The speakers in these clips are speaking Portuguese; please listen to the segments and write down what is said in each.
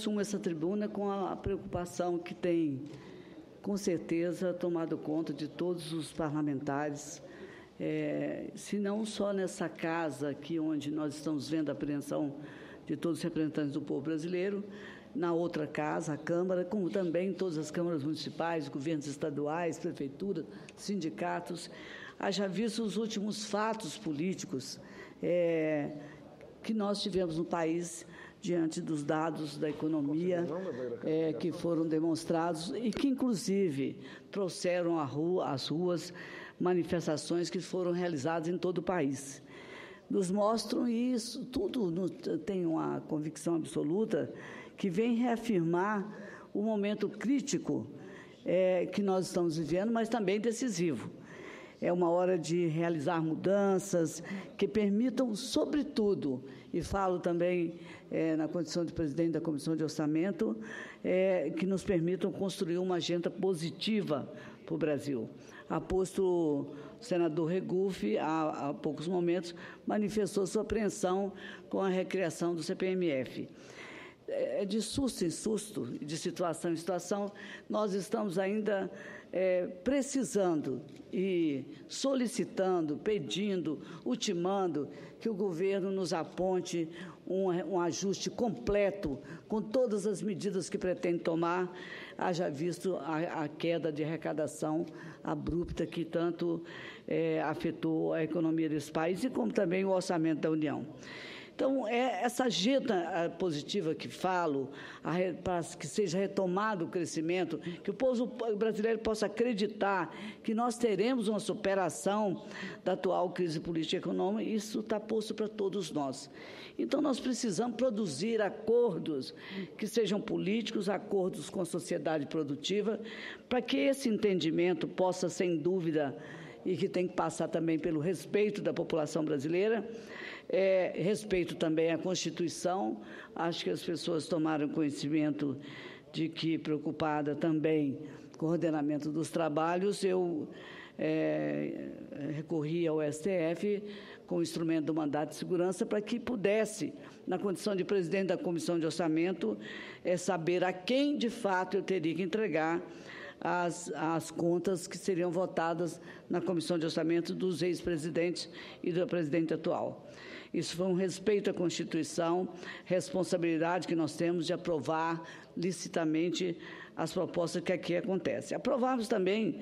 assumo essa tribuna com a preocupação que tem, com certeza, tomado conta de todos os parlamentares, se não só nessa casa aqui onde nós estamos vendo a apreensão de todos os representantes do povo brasileiro, na outra casa, a Câmara, como também em todas as câmaras municipais, governos estaduais, prefeituras, sindicatos. Haja visto os últimos fatos políticos que nós tivemos no país diante dos dados da economia que foram demonstrados e que, inclusive, trouxeram às ruas manifestações que foram realizadas em todo o país. Nos mostram isso, tudo tem uma convicção absoluta que vem reafirmar o momento crítico que nós estamos vivendo, mas também decisivo. É uma hora de realizar mudanças que permitam, sobretudo, e falo também na condição de presidente da Comissão de Orçamento, que nos permitam construir uma agenda positiva para o Brasil. Aposto o senador Regufe, há poucos momentos, manifestou sua apreensão com a recriação do CPMF. De susto em susto, de situação em situação, nós estamos ainda precisando e solicitando, pedindo, ultimando que o governo nos aponte um ajuste completo com todas as medidas que pretende tomar, haja visto a queda de arrecadação abrupta que tanto afetou a economia desse país e como também o orçamento da União. Então, essa agenda positiva que falo, para que seja retomado o crescimento, que o povo brasileiro possa acreditar que nós teremos uma superação da atual crise política e econômica, isso está posto para todos nós. Então, nós precisamos produzir acordos que sejam políticos, acordos com a sociedade produtiva, para que esse entendimento possa, sem dúvida, e que tem que passar também pelo respeito da população brasileira, respeito também à Constituição. Acho que as pessoas tomaram conhecimento de que, preocupada também com o ordenamento dos trabalhos, eu recorri ao STF com o instrumento do mandato de segurança para que pudesse, na condição de presidente da Comissão de Orçamento, saber a quem, de fato, eu teria que entregar as contas que seriam votadas na Comissão de Orçamento dos ex-presidentes e do presidente atual. Isso foi um respeito à Constituição, responsabilidade que nós temos de aprovar licitamente as propostas que aqui acontecem. Aprovamos também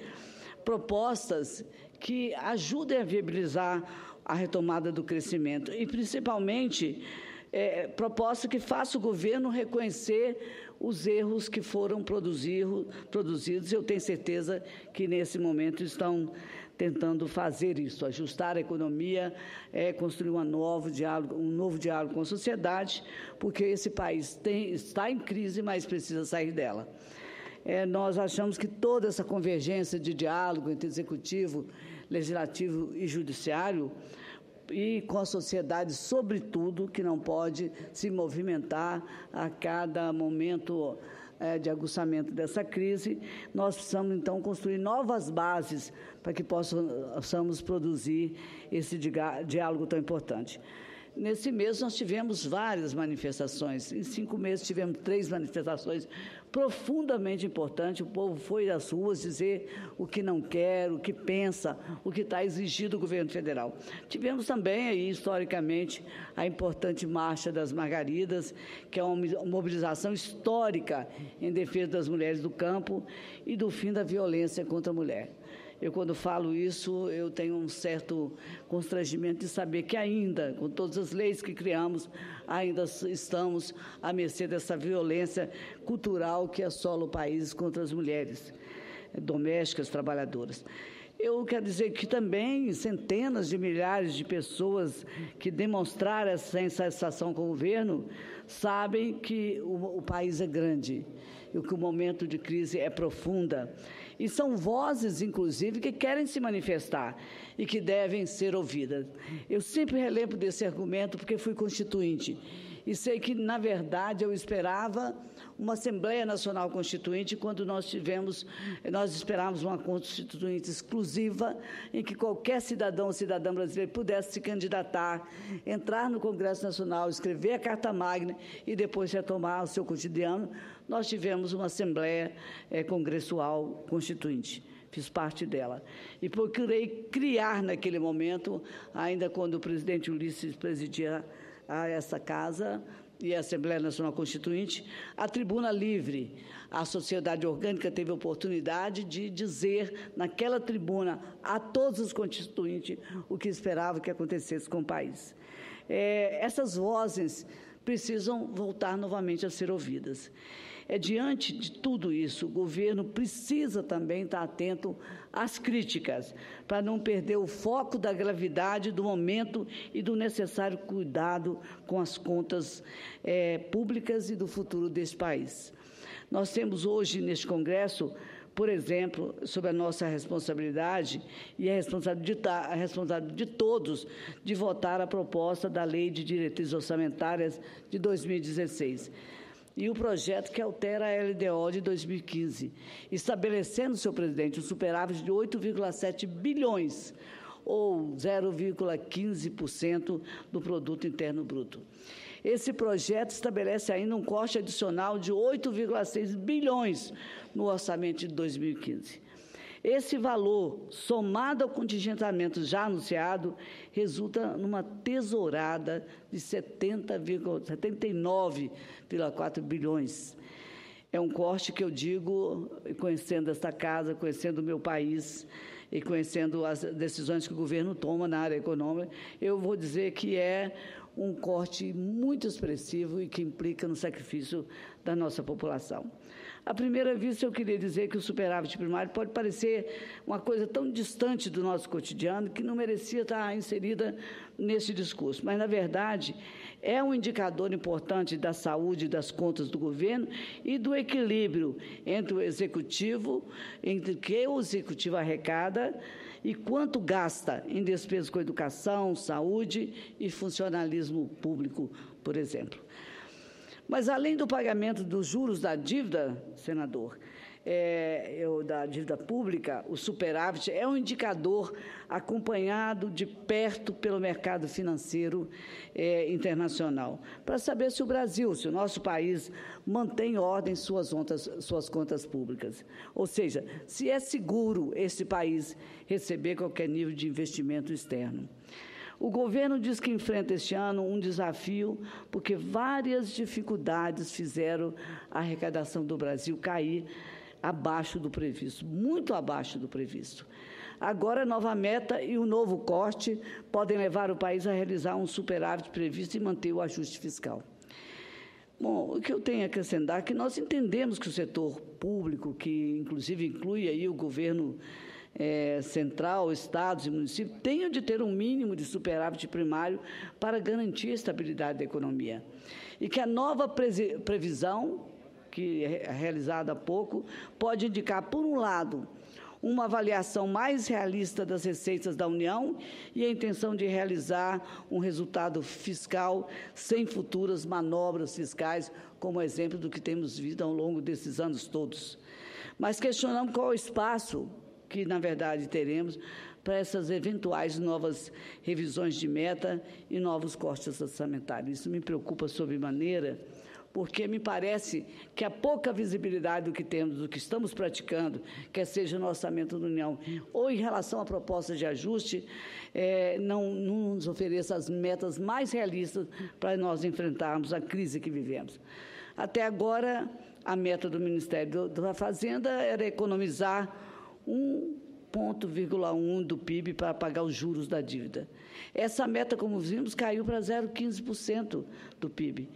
propostas que ajudem a viabilizar a retomada do crescimento e, principalmente, proposta que faça o governo reconhecer os erros que foram produzidos. Eu tenho certeza que, nesse momento, estão tentando fazer isso, ajustar a economia, construir um novo diálogo com a sociedade, porque esse país está em crise, mas precisa sair dela. Nós achamos que toda essa convergência de diálogo entre executivo, legislativo e judiciário, e com a sociedade, sobretudo, que não pode se movimentar a cada momento de aguçamento dessa crise, nós precisamos, então, construir novas bases para que possamos produzir esse diálogo tão importante. Nesse mês, nós tivemos várias manifestações. Em 5 meses, tivemos 3 manifestações profundamente importantes. O povo foi às ruas dizer o que não quer, o que pensa, o que está exigido do governo federal. Tivemos também, aí, historicamente, a importante Marcha das Margaridas, que é uma mobilização histórica em defesa das mulheres do campo e do fim da violência contra a mulher. Eu, quando falo isso, eu tenho um certo constrangimento de saber que ainda, com todas as leis que criamos, ainda estamos à mercê dessa violência cultural que assola o país contra as mulheres domésticas, trabalhadoras. Eu quero dizer que também centenas de milhares de pessoas que demonstraram essa insatisfação com o governo sabem que o país é grande e que o momento de crise é profunda. E são vozes, inclusive, que querem se manifestar e que devem ser ouvidas. Eu sempre relembro desse argumento porque fui constituinte e sei que, na verdade, eu esperava uma Assembleia Nacional Constituinte quando nós esperávamos uma Constituinte exclusiva em que qualquer cidadão ou cidadã brasileiro pudesse se candidatar, entrar no Congresso Nacional, escrever a Carta Magna e depois retomar o seu cotidiano. Nós tivemos uma Assembleia Congressual Constituinte. Fiz parte dela. E procurei criar, naquele momento, ainda quando o presidente Ulisses presidia essa casa e a Assembleia Nacional Constituinte, a Tribuna Livre. A sociedade orgânica teve a oportunidade de dizer, naquela tribuna, a todos os constituintes o que esperava que acontecesse com o país. Essas vozes precisam voltar novamente a ser ouvidas. Diante de tudo isso, o governo precisa também estar atento às críticas, para não perder o foco da gravidade do momento e do necessário cuidado com as contas públicas e do futuro desse país. Nós temos hoje, neste Congresso, por exemplo, sobre a nossa responsabilidade e a responsabilidade de todos de votar a proposta da Lei de Diretrizes Orçamentárias de 2016. E o projeto que altera a LDO de 2015, estabelecendo, senhor presidente, um superávit de 8,7 bilhões, ou 0,15% do Produto Interno Bruto. Esse projeto estabelece ainda um corte adicional de 8,6 bilhões no orçamento de 2015. Esse valor, somado ao contingentamento já anunciado, resulta numa tesourada de 79,4 bilhões. É um corte que eu digo, conhecendo esta casa, conhecendo o meu país e conhecendo as decisões que o governo toma na área econômica, eu vou dizer que é um corte muito expressivo e que implica no sacrifício da nossa população. À primeira vista, eu queria dizer que o superávit primário pode parecer uma coisa tão distante do nosso cotidiano que não merecia estar inserida nesse discurso. Mas, na verdade, é um indicador importante da saúde das contas do governo e do equilíbrio entre o executivo, entre o que o executivo arrecada e quanto gasta em despesas com educação, saúde e funcionalismo público, por exemplo. Mas, além do pagamento dos juros da dívida, senador, da dívida pública, o superávit é um indicador acompanhado de perto pelo mercado financeiro internacional, para saber se o Brasil, se o nosso país mantém em ordem suas contas públicas. Ou seja, se é seguro esse país receber qualquer nível de investimento externo. O governo diz que enfrenta este ano um desafio porque várias dificuldades fizeram a arrecadação do Brasil cair abaixo do previsto, muito abaixo do previsto. Agora, a nova meta e o novo corte podem levar o país a realizar um superávit previsto e manter o ajuste fiscal. Bom, o que eu tenho a acrescentar é que nós entendemos que o setor público, que inclusive inclui aí o governo central, estados e municípios, tenham de ter um mínimo de superávit primário para garantir a estabilidade da economia. E que a nova previsão, que é realizada há pouco, pode indicar, por um lado, uma avaliação mais realista das receitas da União e a intenção de realizar um resultado fiscal sem futuras manobras fiscais, como exemplo do que temos visto ao longo desses anos todos. Mas questionamos qual o espaço que, na verdade, teremos para essas eventuais novas revisões de meta e novos cortes orçamentários. Isso me preocupa sobremaneira, porque me parece que a pouca visibilidade do que temos, do que estamos praticando, quer seja no orçamento da União ou em relação à proposta de ajuste, não nos ofereça as metas mais realistas para nós enfrentarmos a crise que vivemos. Até agora, a meta do Ministério da Fazenda era economizar 1,1% do PIB para pagar os juros da dívida. Essa meta, como vimos, caiu para 0,15% do PIB.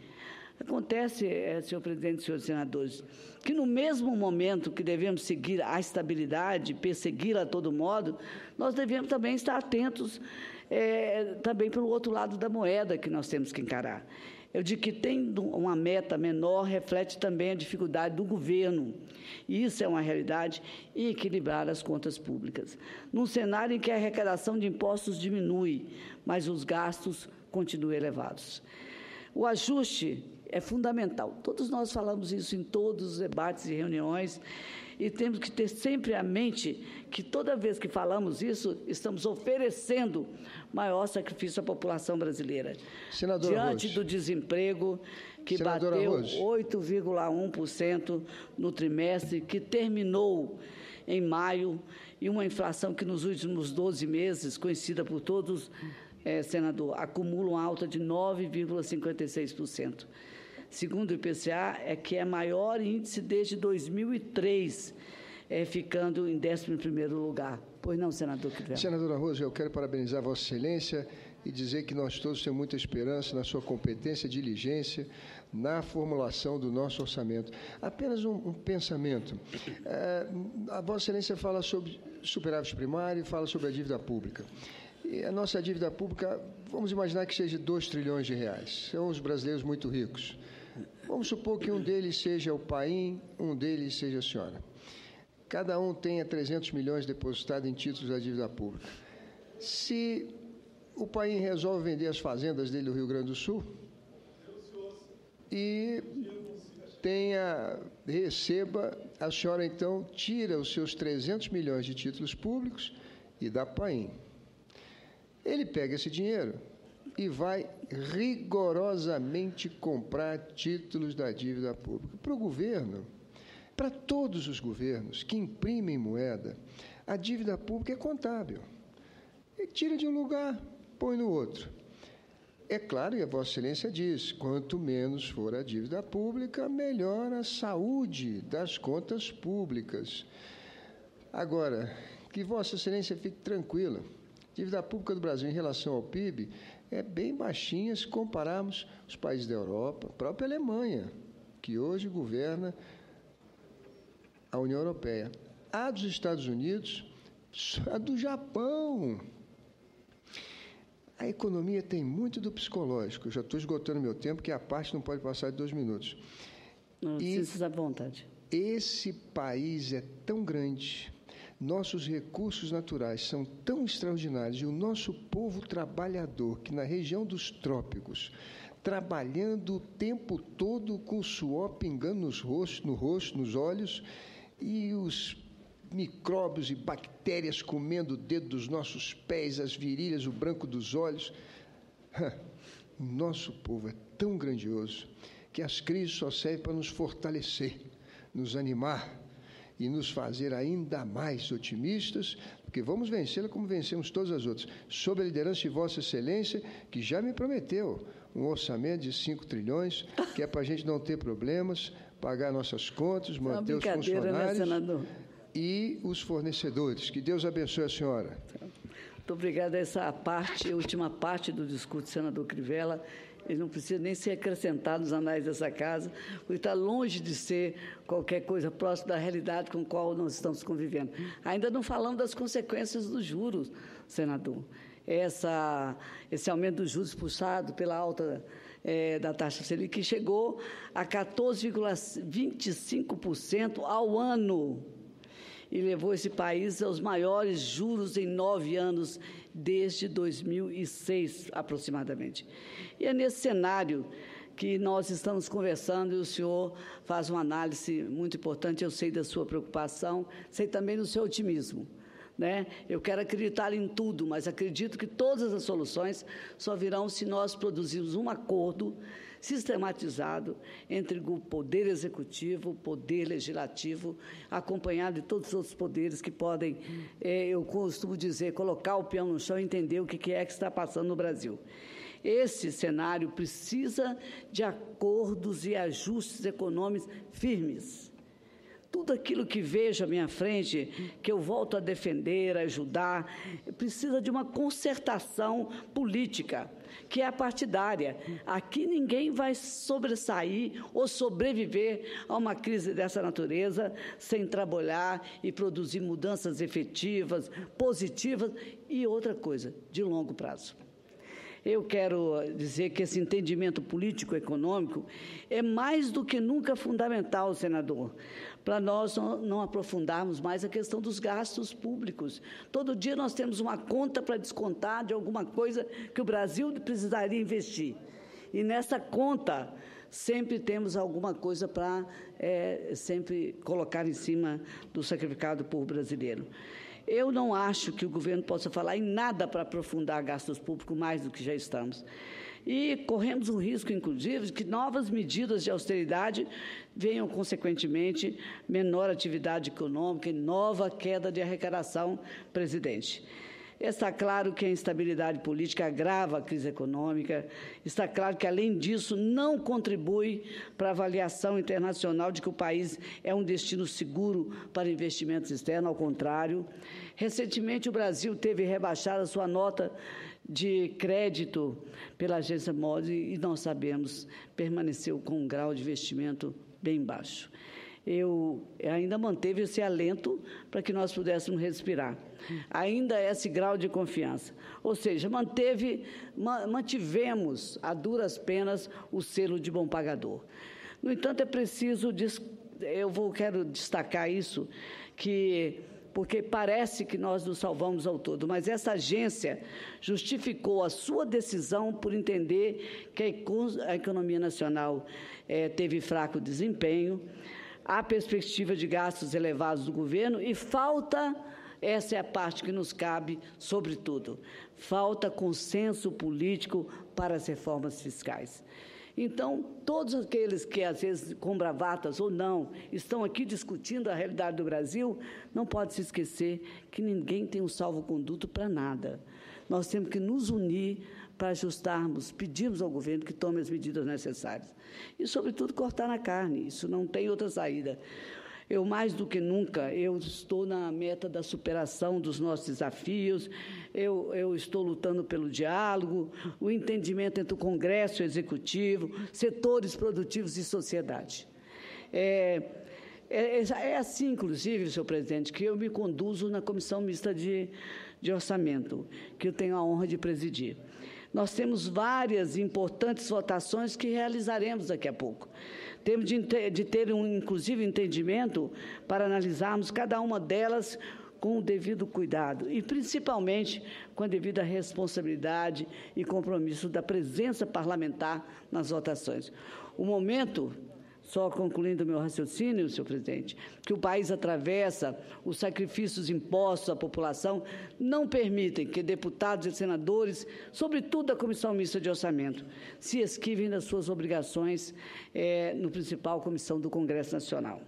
Acontece, senhor presidente e senhores senadores, que no mesmo momento que devemos seguir a estabilidade, persegui-la a todo modo, nós devemos também estar atentos também pelo outro lado da moeda que nós temos que encarar. Eu digo que tendo uma meta menor reflete também a dificuldade do governo, e isso é uma realidade, em equilibrar as contas públicas. Num cenário em que a arrecadação de impostos diminui, mas os gastos continuam elevados. O ajuste é fundamental. Todos nós falamos isso em todos os debates e reuniões, e temos que ter sempre à mente que toda vez que falamos isso, estamos oferecendo maior sacrifício à população brasileira. Senadora diante Rose. do desemprego, que Senadora bateu Rose. 8,1% no trimestre, que terminou em maio, e uma inflação que nos últimos 12 meses, conhecida por todos, senador, acumula uma alta de 9,56%. Segundo o IPCA, que é maior índice desde 2003, ficando em 11º lugar. Pois não, senador Crivella? Senadora Rose, eu quero parabenizar Vossa Excelência e dizer que nós todos temos muita esperança na sua competência e diligência na formulação do nosso orçamento. Apenas um pensamento. A Vossa Excelência fala sobre superávit primário e fala sobre a dívida pública. E a nossa dívida pública, vamos imaginar que seja 2 trilhões de reais. São os brasileiros muito ricos. Vamos supor que um deles seja o Paim, um deles seja a senhora. Cada um tenha 300 milhões depositados em títulos da dívida pública. Se o Paim resolve vender as fazendas dele do Rio Grande do Sul e receba, a senhora então tira os seus 300 milhões de títulos públicos e dá Paim. Ele pega esse dinheiro e vai rigorosamente comprar títulos da dívida pública. Para o governo, para todos os governos que imprimem moeda, a dívida pública é contábil. Ele tira de um lugar, põe no outro. É claro, e a Vossa Excelência diz, quanto menos for a dívida pública, melhor a saúde das contas públicas. Agora, que Vossa Excelência fique tranquila, a dívida pública do Brasil em relação ao PIB é bem baixinha se compararmos os países da Europa, a própria Alemanha, que hoje governa a União Europeia, a dos Estados Unidos, a do Japão. A economia tem muito do psicológico. Eu já estou esgotando meu tempo, que a parte não pode passar de 2 minutos. Não, sinta-se à vontade. Esse país é tão grande, nossos recursos naturais são tão extraordinários, e o nosso povo trabalhador, que na região dos trópicos, trabalhando o tempo todo com o suor pingando no rosto, nos olhos, e os micróbios e bactérias comendo o dedo dos nossos pés, as virilhas, o branco dos olhos. O nosso povo é tão grandioso que as crises só servem para nos fortalecer, nos animar e nos fazer ainda mais otimistas, porque vamos vencê-la como vencemos todas as outras, sob a liderança de Vossa Excelência, que já me prometeu um orçamento de 5 trilhões, que é para a gente não ter problemas, pagar nossas contas, manter os funcionários, né, senador? E os fornecedores. Que Deus abençoe a senhora. Muito obrigada. Essa última parte do discurso do senador Crivella, ele não precisa nem ser acrescentado nos anais dessa casa, porque está longe de ser qualquer coisa próxima da realidade com a qual nós estamos convivendo. Ainda não falamos das consequências dos juros, senador. Esse aumento dos juros puxado pela alta da taxa Selic, que chegou a 14,25% ao ano, e levou esse país aos maiores juros em 9 anos, desde 2006, aproximadamente. E é nesse cenário que nós estamos conversando, e o senhor faz uma análise muito importante. Eu sei da sua preocupação, sei também do seu otimismo, né? Eu quero acreditar em tudo, mas acredito que todas as soluções só virão se nós produzirmos um acordo sistematizado entre o Poder Executivo, o Poder Legislativo, acompanhado de todos os outros poderes que podem, eu costumo dizer, colocar o peão no chão e entender o que é que está passando no Brasil. Esse cenário precisa de acordos e ajustes econômicos firmes. Tudo aquilo que vejo à minha frente, que eu volto a defender, a ajudar, precisa de uma concertação política, que é a partidária. Aqui ninguém vai sobressair ou sobreviver a uma crise dessa natureza sem trabalhar e produzir mudanças efetivas, positivas e outra coisa, de longo prazo. Eu quero dizer que esse entendimento político-econômico é mais do que nunca fundamental, senador, para nós não aprofundarmos mais a questão dos gastos públicos. Todo dia nós temos uma conta para descontar de alguma coisa que o Brasil precisaria investir. E nessa conta, sempre temos alguma coisa para sempre colocar em cima do sacrificado povo brasileiro. Eu não acho que o governo possa falar em nada para aprofundar gastos públicos mais do que já estamos. E corremos o risco, inclusive, de que novas medidas de austeridade venham, consequentemente, menor atividade econômica e nova queda de arrecadação, presidente. Está claro que a instabilidade política agrava a crise econômica. Está claro que, além disso, não contribui para a avaliação internacional de que o país é um destino seguro para investimentos externos. Ao contrário, recentemente o Brasil teve rebaixada a sua nota de crédito pela agência Moody's e, nós sabemos, permaneceu com um grau de investimento bem baixo. Eu ainda manteve esse alento para que nós pudéssemos respirar. Ainda esse grau de confiança. Ou seja, mantivemos a duras penas o selo de bom pagador. No entanto, é preciso, quero destacar isso, porque parece que nós nos salvamos ao todo, mas essa agência justificou a sua decisão por entender que a economia nacional teve fraco desempenho, há perspectiva de gastos elevados do governo e essa é a parte que nos cabe, sobretudo, falta consenso político para as reformas fiscais. Então, todos aqueles que, às vezes, com bravatas ou não, estão aqui discutindo a realidade do Brasil, não pode se esquecer que ninguém tem um salvo-conduto para nada. Nós temos que nos unir para ajustarmos, pedirmos ao governo que tome as medidas necessárias. E, sobretudo, cortar na carne. Isso não tem outra saída. Eu, mais do que nunca, estou na meta da superação dos nossos desafios, eu estou lutando pelo diálogo, o entendimento entre o Congresso e o Executivo, setores produtivos e sociedade. É assim, inclusive, senhor presidente, que eu me conduzo na Comissão Mista de Orçamento, que eu tenho a honra de presidir. Nós temos várias importantes votações que realizaremos daqui a pouco. Temos de ter, inclusive, entendimento para analisarmos cada uma delas com o devido cuidado e, principalmente, com a devida responsabilidade e compromisso da presença parlamentar nas votações. O momento, só concluindo o meu raciocínio, senhor presidente, que o país atravessa, os sacrifícios impostos à população não permitem que deputados e senadores, sobretudo da Comissão Mista de Orçamento, se esquivem das suas obrigações no principal comissão do Congresso Nacional.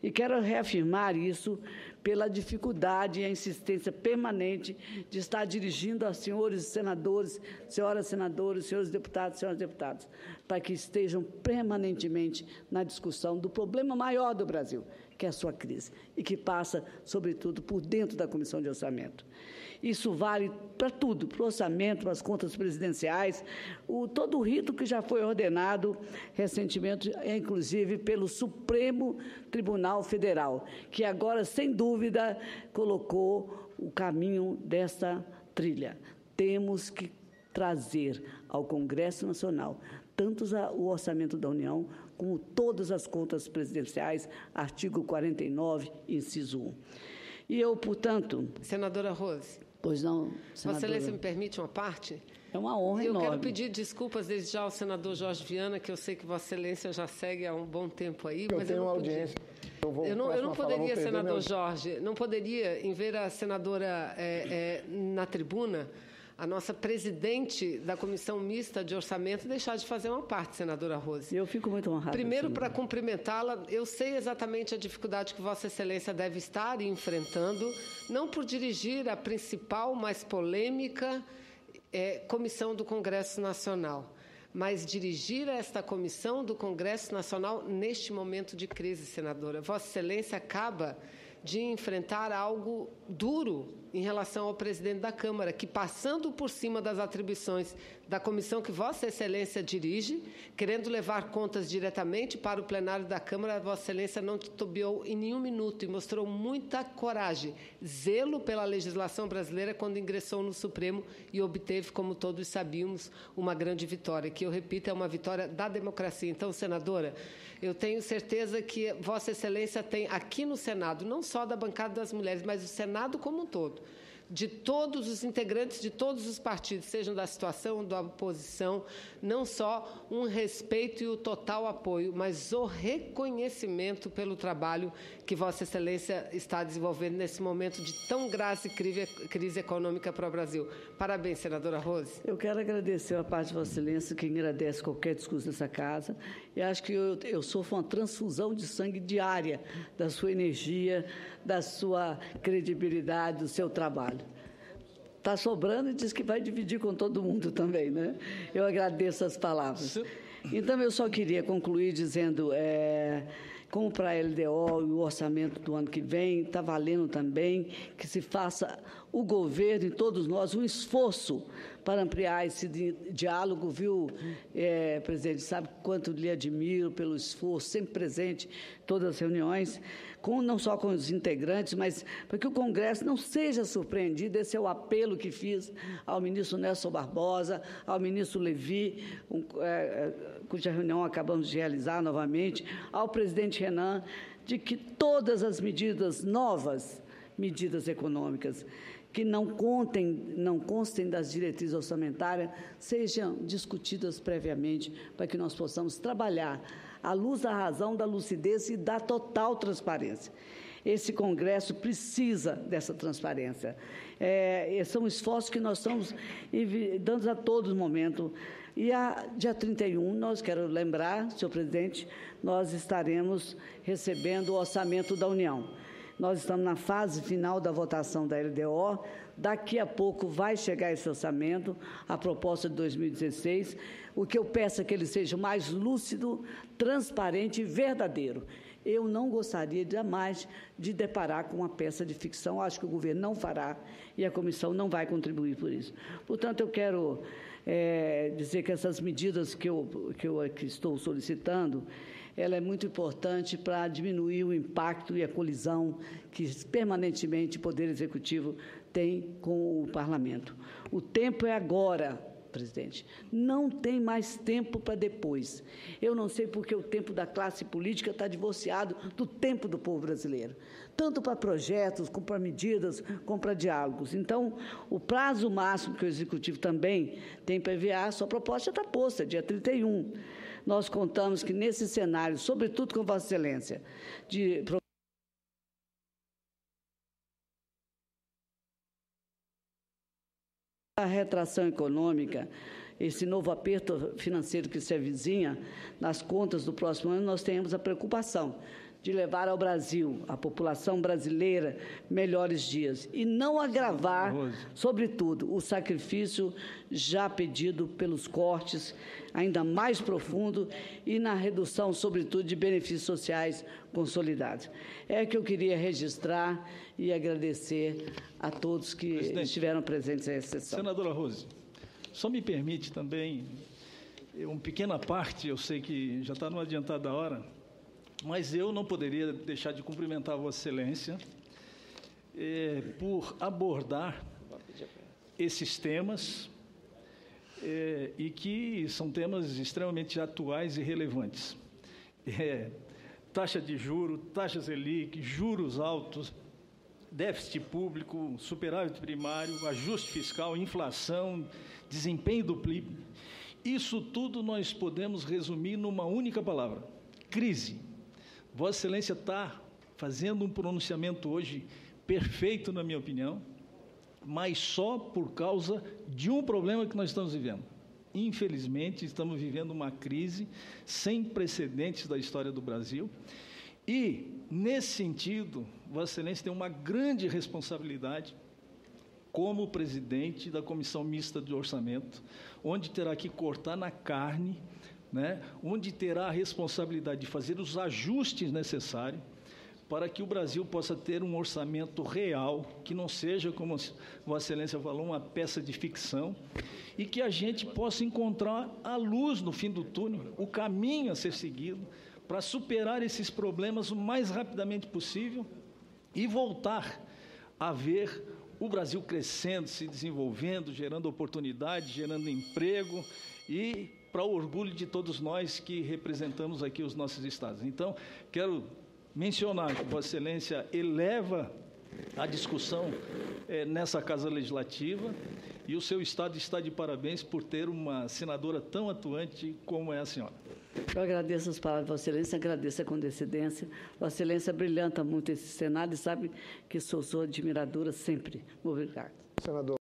E quero reafirmar isso pela dificuldade e a insistência permanente de estar dirigindo a senhores senadores, senhoras deputados, senhoras deputadas, para que estejam permanentemente na discussão do problema maior do Brasil, que é a sua crise, e que passa, sobretudo, por dentro da Comissão de Orçamento. Isso vale para tudo, para o orçamento, para as contas presidenciais, todo o rito que já foi ordenado recentemente, inclusive pelo Supremo Tribunal Federal, que agora, sem dúvida, colocou o caminho desta trilha. Temos que trazer ao Congresso Nacional tanto o orçamento da União como todas as contas presidenciais, artigo 49, inciso 1. E eu, portanto... Senadora Rose. Pois não, senadora. Vossa Excelência me permite uma parte? É uma honra enorme. Eu quero pedir desculpas desde já ao senador Jorge Viana, que eu sei que Vossa Excelência já segue há um bom tempo aí. Eu tenho uma audiência. Eu não poderia, senador Jorge, não poderia, em ver a senadora na tribuna, a nossa presidente da Comissão Mista de Orçamento, deixar de fazer uma parte, senadora Rose. Eu fico muito honrada. Primeiro, para cumprimentá-la, eu sei exatamente a dificuldade que Vossa Excelência deve estar enfrentando, não por dirigir a principal, mais polêmica comissão do Congresso Nacional, mas dirigir esta comissão do Congresso Nacional neste momento de crise, senadora. Vossa Excelência acaba de enfrentar algo duro em relação ao presidente da Câmara, que, passando por cima das atribuições da comissão que Vossa Excelência dirige, querendo levar contas diretamente para o plenário da Câmara, Vossa Excelência não titubeou em nenhum minuto e mostrou muita coragem, zelo pela legislação brasileira quando ingressou no Supremo e obteve, como todos sabíamos, uma grande vitória, que, eu repito, é uma vitória da democracia. Então, senadora, eu tenho certeza que Vossa Excelência tem aqui no Senado, não só da bancada das mulheres, mas o Senado como um todo, de todos os integrantes de todos os partidos, sejam da situação ou da oposição, não só um respeito e o total apoio, mas o reconhecimento pelo trabalho que Vossa Excelência está desenvolvendo nesse momento de tão grave crise econômica para o Brasil. Parabéns, senadora Rose. Eu quero agradecer a parte de Vossa Excelência, que agradece qualquer discurso nessa casa, e acho que eu sofro uma transfusão de sangue diária da sua energia, da sua credibilidade, do seu trabalho. Está sobrando e diz que vai dividir com todo mundo também, né? Eu agradeço as palavras. Então, eu só queria concluir dizendo, como para a LDO e o orçamento do ano que vem, está valendo também que se faça o governo e todos nós um esforço para ampliar esse diálogo, viu, presidente? Sabe quanto lhe admiro pelo esforço, sempre presente em todas as reuniões, não só com os integrantes, mas para que o Congresso não seja surpreendido. Esse é o apelo que fiz ao ministro Nelson Barbosa, ao ministro Levi, cuja reunião acabamos de realizar novamente, ao presidente Renan, de que todas as medidas novas, medidas econômicas, que não constem das diretrizes orçamentárias, sejam discutidas previamente para que nós possamos trabalhar à luz da razão, da lucidez e da total transparência. Esse Congresso precisa dessa transparência. São esforços que nós estamos dando a todo momento. E dia 31, nós quero lembrar, senhor presidente, nós estaremos recebendo o orçamento da União. Nós estamos na fase final da votação da LDO, daqui a pouco vai chegar esse orçamento, a proposta de 2016, o que eu peço é que ele seja mais lúcido, transparente e verdadeiro. Eu não gostaria jamais de deparar com uma peça de ficção, acho que o governo não fará e a comissão não vai contribuir por isso. Portanto, eu quero dizer que essas medidas que eu aqui estou solicitando, ela é muito importante para diminuir o impacto e a colisão que permanentemente o Poder Executivo tem com o Parlamento. O tempo é agora, presidente. Não tem mais tempo para depois. Eu não sei porque o tempo da classe política está divorciado do tempo do povo brasileiro, tanto para projetos, como para medidas, como para diálogos. Então, o prazo máximo que o Executivo também tem para enviar, sua proposta está posta, dia 31. Nós contamos que, nesse cenário, sobretudo com Vossa Excelência, a retração econômica, esse novo aperto financeiro que se avizinha, nas contas do próximo ano, nós temos a preocupação de levar ao Brasil, à população brasileira, melhores dias e não agravar, sobretudo, o sacrifício já pedido pelos cortes ainda mais profundo e na redução, sobretudo, de benefícios sociais consolidados. É que eu queria registrar e agradecer a todos que estiveram presentes nessa sessão. Senadora Rose, só me permite também uma pequena parte, eu sei que já está no adiantado da hora, mas eu não poderia deixar de cumprimentar Vossa Excelência por abordar esses temas e que são temas extremamente atuais e relevantes. Taxa de juros, taxas Selic, juros altos, déficit público, superávit primário, ajuste fiscal, inflação, desempenho do PIB. Isso tudo nós podemos resumir numa única palavra: crise. Vossa Excelência está fazendo um pronunciamento hoje perfeito, na minha opinião, mas só por causa de um problema que nós estamos vivendo. Infelizmente, estamos vivendo uma crise sem precedentes da história do Brasil e, nesse sentido, Vossa Excelência tem uma grande responsabilidade como presidente da Comissão Mista de Orçamento, onde terá que cortar na carne, onde terá a responsabilidade de fazer os ajustes necessários para que o Brasil possa ter um orçamento real, que não seja, como Vossa Excelência falou, uma peça de ficção, e que a gente possa encontrar a luz no fim do túnel, o caminho a ser seguido, para superar esses problemas o mais rapidamente possível e voltar a ver o Brasil crescendo, se desenvolvendo, gerando oportunidade, gerando emprego e para o orgulho de todos nós que representamos aqui os nossos estados. Então, quero mencionar que Vossa Excelência eleva a discussão nessa Casa Legislativa, e o seu Estado está de parabéns por ter uma senadora tão atuante como é a senhora. Eu agradeço as palavras de Vossa Excelência, agradeço a condescendência. Vossa Excelência brilhanta muito esse Senado e sabe que sou sua admiradora sempre. Obrigado. Senador.